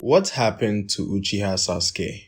What happened to Uchiha Sasuke?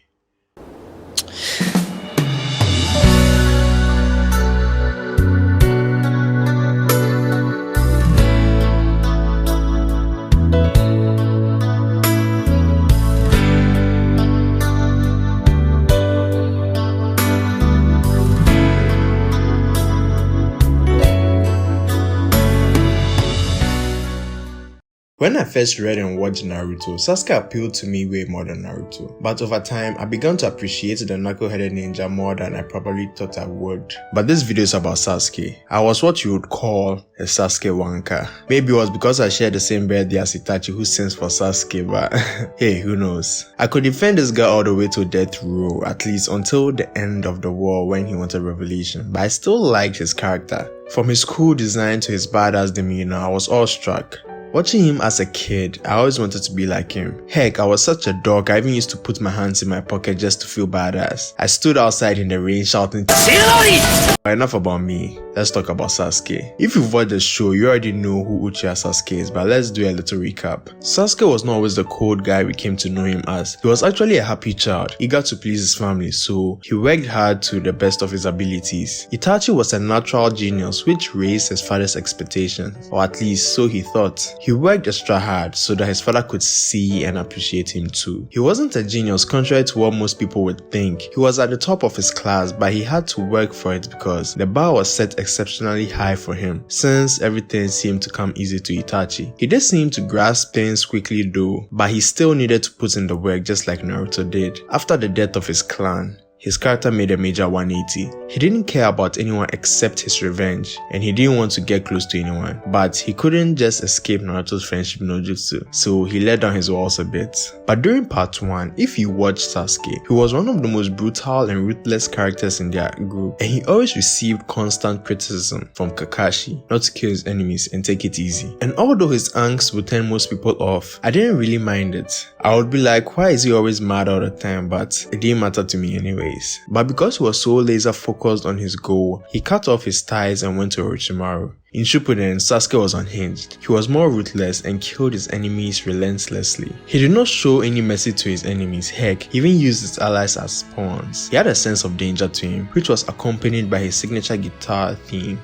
When I first read and watched Naruto, Sasuke appealed to me way more than Naruto. But over time, I began to appreciate the knuckle-headed ninja more than I probably thought I would. But this video is about Sasuke. I was what you would call a Sasuke wanker. Maybe it was because I shared the same birthday as Itachi who sings for Sasuke, but hey, who knows. I could defend this guy all the way to death row, at least until the end of the war when he wanted revelation. But I still liked his character. From his cool design to his badass demeanor, I was awestruck. Watching him as a kid, I always wanted to be like him. Heck, I was such a dog, I even used to put my hands in my pocket just to feel badass. I stood outside in the rain shouting, But enough about me, let's talk about Sasuke. If you've watched the show, you already know who Uchiha Sasuke is, but let's do a little recap. Sasuke was not always the cold guy we came to know him as. He was actually a happy child, eager to please his family, so he worked hard to the best of his abilities. Itachi was a natural genius which raised his father's expectations, or at least so he thought. He worked extra hard so that his father could see and appreciate him too. He wasn't a genius contrary to what most people would think. He was at the top of his class, but he had to work for it because the bar was set exceptionally high for him, since everything seemed to come easy to Itachi. He did seem to grasp things quickly though, but he still needed to put in the work just like Naruto did. After the death of his clan, his character made a major 180. He didn't care about anyone except his revenge, and he didn't want to get close to anyone. But he couldn't just escape Naruto's friendship no jutsu, so he let down his walls a bit. But during part 1, if you watch Sasuke, he was one of the most brutal and ruthless characters in their group, and he always received constant criticism from Kakashi not to kill his enemies and take it easy. And although his angst would turn most people off, I didn't really mind it. I would be like, why is he always mad all the time? But it didn't matter to me anyway. But because he was so laser focused on his goal, he cut off his ties and went to Orochimaru. In Shippuden, Sasuke was unhinged. He was more ruthless and killed his enemies relentlessly. He did not show any mercy to his enemies. Heck, he even used his allies as pawns. He had a sense of danger to him, which was accompanied by his signature guitar theme.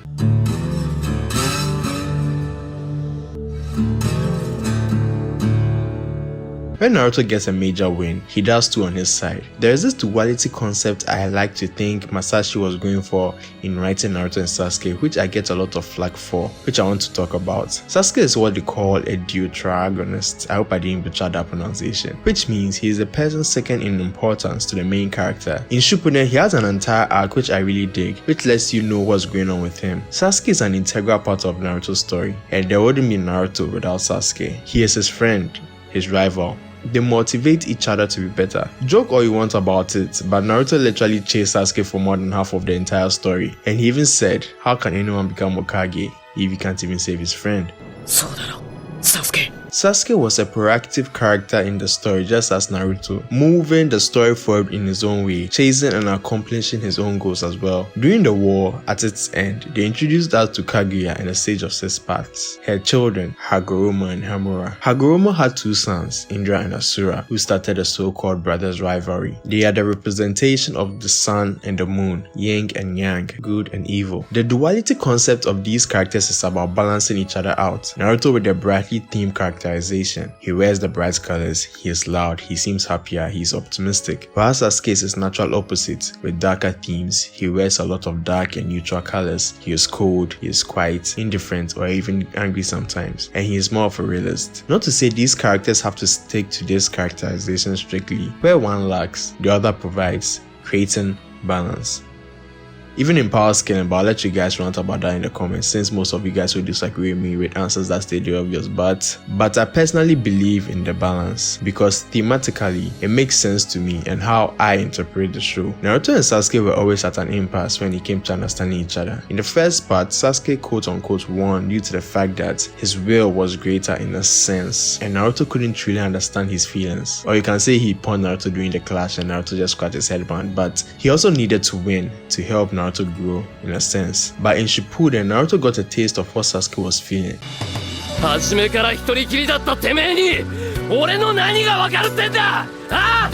When Naruto gets a major win, he does too on his side. There is this duality concept I like to think Masashi was going for in writing Naruto and Sasuke, which I get a lot of flack for, which I want to talk about. Sasuke is what they call a deuteragonist. I hope I didn't butcher that pronunciation. Which means he is a person second in importance to the main character. In Shippuden, he has an entire arc which I really dig, which lets you know what's going on with him. Sasuke is an integral part of Naruto's story, and there wouldn't be Naruto without Sasuke. He is his friend, his rival. They motivate each other to be better. Joke all you want about it, but Naruto literally chased Sasuke for more than half of the entire story. And he even said, how can anyone become Hokage if he can't even save his friend? Sasuke was a proactive character in the story just as Naruto, moving the story forward in his own way, chasing and accomplishing his own goals as well. During the war, at its end, they introduced us to Kaguya and the Sage of Six Paths, her children, Hagoromo and Hamura. Hagoromo had two sons, Indra and Asura, who started a so-called brothers' rivalry. They are the representation of the sun and the moon, yin and yang, good and evil. The duality concept of these characters is about balancing each other out. Naruto with the brightly themed characterization. He wears the bright colors, he is loud, he seems happier, he is optimistic. Whereas Sasuke is his natural opposite, with darker themes. He wears a lot of dark and neutral colors. He is cold, he is quiet, indifferent, or even angry sometimes. And he is more of a realist. Not to say these characters have to stick to this characterization strictly. Where one lacks, the other provides, creating balance. Even in power scaling, but I'll let you guys rant about that in the comments since most of you guys will disagree with me with answers that stay obvious. But I personally believe in the balance because thematically it makes sense to me and how I interpret the show. Naruto and Sasuke were always at an impasse when it came to understanding each other. In the first part, Sasuke quote unquote won due to the fact that his will was greater in a sense and Naruto couldn't truly understand his feelings. Or you can say he pawned Naruto during the clash and Naruto just cracked his headband, but he also needed to win to help Naruto Naruto grow, in a sense. But in Shippuden, Naruto got a taste of what Sasuke was feeling. 初めから一人きりだったてめえに俺の何がわかるってんだああ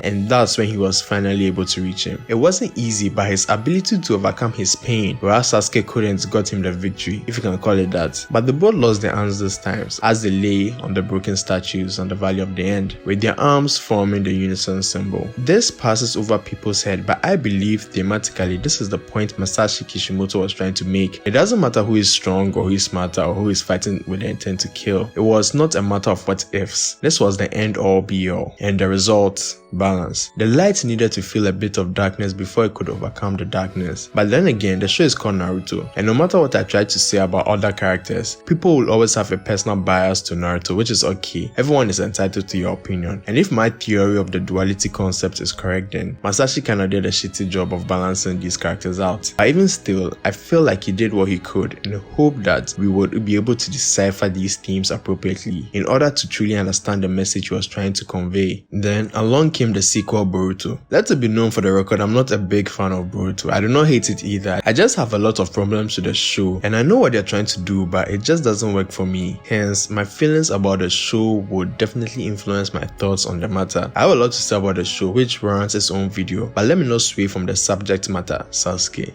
And that's when he was finally able to reach him. It wasn't easy, but his ability to overcome his pain, whereas Sasuke couldn't, got him the victory, if you can call it that. But they both lost their arms this time, as they lay on the broken statues on the Valley of the End, with their arms forming the unison symbol. This passes over people's head, but I believe thematically this is the point Masashi Kishimoto was trying to make. It doesn't matter who is strong or who is smarter or who is fighting with the intent to kill. It was not a matter of what ifs. This was the end all be all. And the result, balance. The light needed to feel a bit of darkness before it could overcome the darkness. But then again, the show is called Naruto, and no matter what I try to say about other characters, people will always have a personal bias to Naruto, which is okay. Everyone is entitled to your opinion. And if my theory of the duality concept is correct, then Masashi kinda did a shitty job of balancing these characters out. But even still, I feel like he did what he could in the hope that we would be able to decipher these themes appropriately in order to truly understand the message he was trying to convey. Then along came the sequel Boruto. Let it be known for the record, I'm not a big fan of Boruto. I do not hate it either. I just have a lot of problems with the show, and I know what they're trying to do, but it just doesn't work for me. Hence, my feelings about the show would definitely influence my thoughts on the matter. I have a lot to say about the show, which warrants its own video, but let me not sway from the subject matter, Sasuke.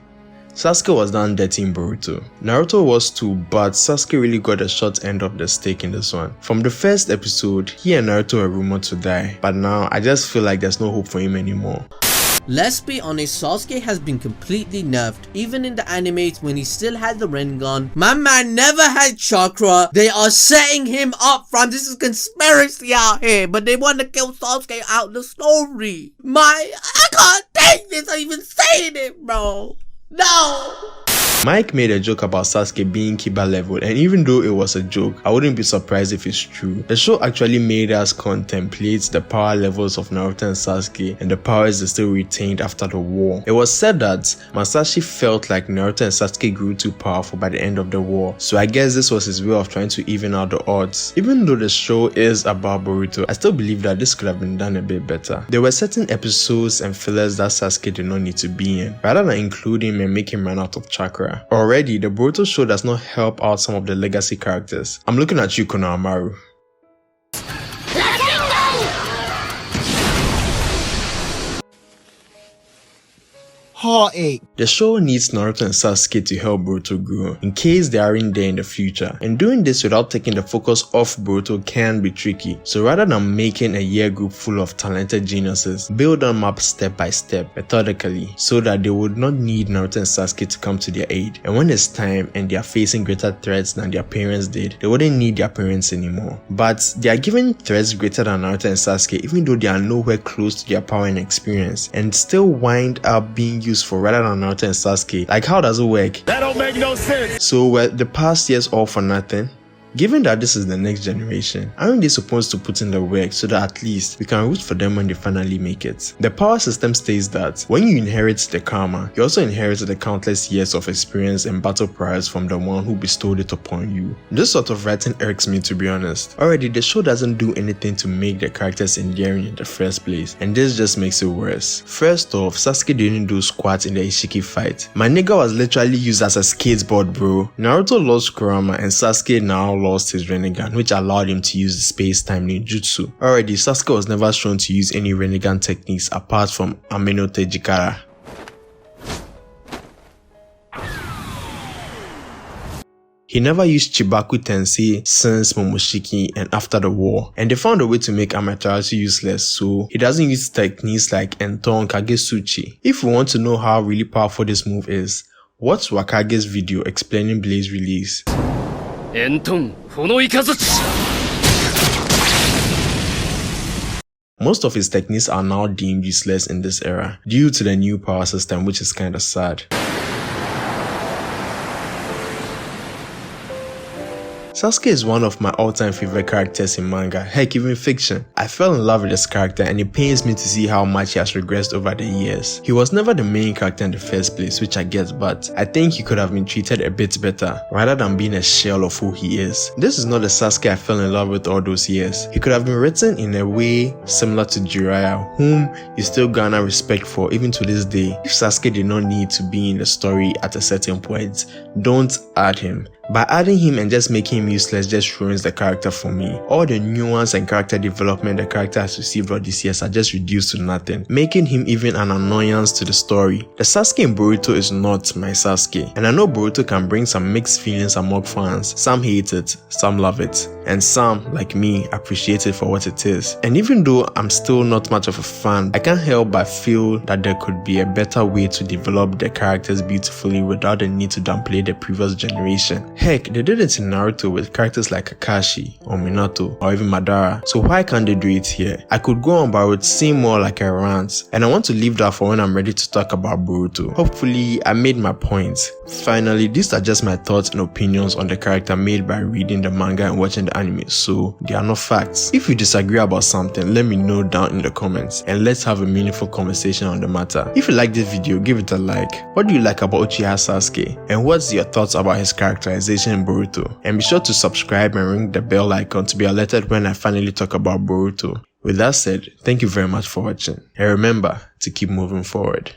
Sasuke was done dirty in Boruto. Naruto was too, but Sasuke really got the short end of the stick in this one. From the first episode, he and Naruto were rumored to die, but now I just feel like there's no hope for him anymore. Let's be honest, Sasuke has been completely nerfed. Even in the animes when he still had the Rinnegan, my man never had chakra. They are setting him up from this is conspiracy out here, but they want to kill Sasuke out the story. I can't take this, I'm even saying it, bro. No! Mike made a joke about Sasuke being Kiba level, and even though it was a joke, I wouldn't be surprised if it's true. The show actually made us contemplate the power levels of Naruto and Sasuke and the powers they still retained after the war. It was said that Masashi felt like Naruto and Sasuke grew too powerful by the end of the war, so I guess this was his way of trying to even out the odds. Even though the show is about Boruto, I still believe that this could have been done a bit better. There were certain episodes and fillers that Sasuke did not need to be in, rather than include him and make him run out of chakra. Already, the Boruto show does not help out some of the legacy characters. I'm looking at you, Konohamaru. Heartache. The show needs Naruto and Sasuke to help Boruto grow, in case they aren't there in the future. And doing this without taking the focus off Boruto can be tricky. So rather than making a year group full of talented geniuses, build them up step by step, methodically, so that they would not need Naruto and Sasuke to come to their aid. And when it's time and they are facing greater threats than their parents did, they wouldn't need their parents anymore. But they are given threats greater than Naruto and Sasuke, even though they are nowhere close to their power and experience, and still wind up being useful rather than Naruto and Sasuke. Like, how does it work? That don't make no sense. So were the past years all for nothing? Given that this is the next generation, aren't they supposed to put in the work so that at least we can root for them when they finally make it? The power system states that when you inherit the karma, you also inherit the countless years of experience and battle prowess from the one who bestowed it upon you. This sort of writing irks me, to be honest. Already, the show doesn't do anything to make the characters endearing in the first place, and this just makes it worse. First off, Sasuke didn't do squat in the Ishiki fight. My nigga was literally used as a skateboard, bro. Naruto lost Kurama and Sasuke now lost his Rinnegan, which allowed him to use the space-time ninjutsu. Already, Sasuke was never shown to use any Rinnegan techniques apart from Ameno Tejikara. He never used Chibaku Tensei since Momoshiki and after the war, and they found a way to make Amaterasu useless, so he doesn't use techniques like Enton Kagesuchi. If you want to know how really powerful this move is, watch Swagkage's video explaining Blaze release. Most of his techniques are now deemed useless in this era, due to the new power system, which is kinda sad. Sasuke is one of my all-time favorite characters in manga, heck even fiction. I fell in love with this character and it pains me to see how much he has regressed over the years. He was never the main character in the first place, which I get, but I think he could have been treated a bit better, rather than being a shell of who he is. This is not the Sasuke I fell in love with all those years. He could have been written in a way similar to Jiraiya, whom you still garner respect for even to this day. If Sasuke did not need to be in the story at a certain point, don't add him. By adding him and just making him useless just ruins the character for me. All the nuance and character development the character has received all these years are just reduced to nothing, making him even an annoyance to the story. The Sasuke in Boruto is not my Sasuke, and I know Boruto can bring some mixed feelings among fans. Some hate it, some love it, and some, like me, appreciate it for what it is. And even though I'm still not much of a fan, I can't help but feel that there could be a better way to develop the characters beautifully without the need to downplay the previous generation. Heck, they did it in Naruto with characters like Kakashi or Minato or even Madara, so why can't they do it here? I could go on, but it would seem more like a rant, and I want to leave that for when I'm ready to talk about Boruto. Hopefully, I made my point. Finally, these are just my thoughts and opinions on the character made by reading the manga and watching the anime, so they are not facts. If you disagree about something, let me know down in the comments and let's have a meaningful conversation on the matter. If you like this video, give it a like. What do you like about Uchiha Sasuke? And what's your thoughts about his characterization in Boruto? And be sure to subscribe and ring the bell icon to be alerted when I finally talk about Boruto. With that said, thank you very much for watching, and remember to keep moving forward.